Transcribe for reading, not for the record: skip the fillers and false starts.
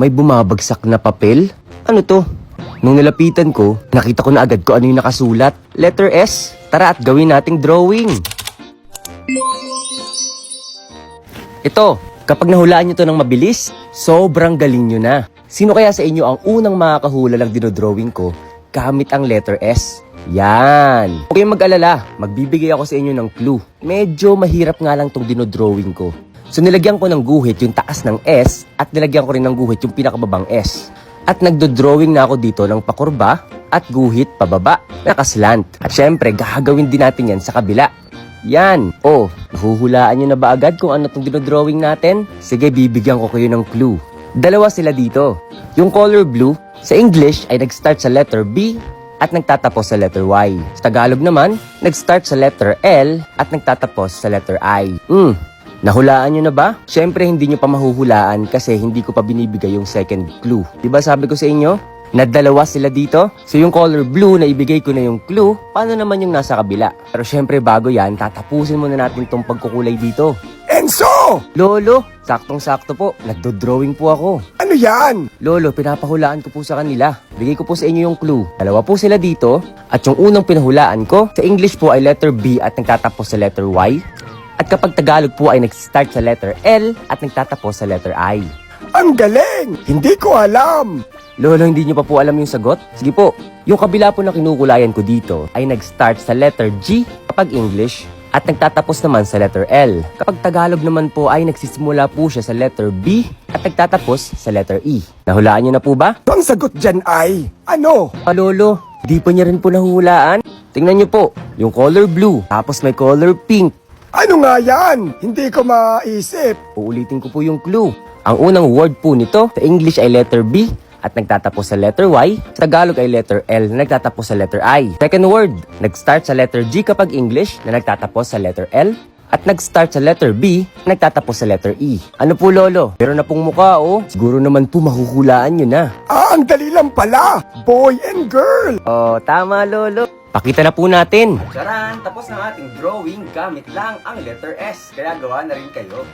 may bumabagsak na papel? Ano to? Nung nilapitan ko, nakita ko na agad kung ano yung nakasulat. Letter S. Tara at gawin nating drawing. Ito, kapag nahulaan nyo to ng mabilis, sobrang galing nyo na. Sino kaya sa inyo ang unang makakahula ng dinodrawing ko gamit ang letter S? Yan! Huwag kayong mag-alala, magbibigay ako sa inyo ng clue. Medyo mahirap nga lang tong dinodrawing ko. So nilagyan ko ng guhit yung taas ng S at nilagyan ko rin ng guhit yung pinakababang S. At nagdo-drawing na ako dito ng pakurba at guhit pababa, nakaslant. At syempre, gagawin din natin yan sa kabila. Yan! Oh, nahuhulaan nyo na ba agad kung ano itong dinodrawing natin? Sige, bibigyan ko kayo ng clue. Dalawa sila dito. Yung color blue, sa English ay nag-start sa letter B at nagtatapos sa letter Y. Sa Tagalog naman, nag-start sa letter L at nagtatapos sa letter I. Nahulaan nyo na ba? Syempre hindi nyo pa mahuhulaan kasi hindi ko pa binibigay yung second clue. Diba sabi ko sa inyo? Na dalawa sila dito? So yung color blue na ibigay ko na yung clue, paano naman yung nasa kabila? Pero syempre bago yan, tatapusin muna natin tong pagkukulay dito. Enzo! Lolo, saktong-sakto po. Nagdo-drawing po ako. Ano yan? Lolo, pinapahulaan ko po sa kanila. Bigay ko po sa inyo yung clue. Dalawa po sila dito. At yung unang pinahulaan ko, sa English po ay letter B at nagtatapos sa letter Y. At kapag Tagalog po ay nag-start sa letter L at nagtatapos sa letter I. Ang galing! Hindi ko alam! Lolo, hindi nyo pa po alam yung sagot? Sige po, yung kabila po na kinukulayan ko dito ay nag-start sa letter G kapag English at nagtatapos naman sa letter L. Kapag Tagalog naman po ay nagsisimula po siya sa letter B at nagtatapos sa letter E. Nahulaan nyo na po ba? Ang sagot dyan ay, ano? Lolo, di pa niya rin po nahulaan. Tingnan nyo po, yung color blue, tapos may color pink. Ano nga yan? Hindi ko maisip. Uulitin ko po yung clue. Ang unang word po nito, sa English ay letter B at nagtatapos sa letter Y. Sa Tagalog ay letter L na nagtatapos sa letter I. Second word, nag-start sa letter G kapag English na nagtatapos sa letter L. At nag-start sa letter B, nagtatapos sa letter E. Ano po, Lolo? Meron na pong mukha, oh. Siguro naman po mahuhulaan nyo na. Ang dali lang pala. Boy and girl. Oh, tama, Lolo. Pakita na po natin. Charan! Tapos na ating drawing gamit lang ang letter S. Kaya gawa na rin kayo.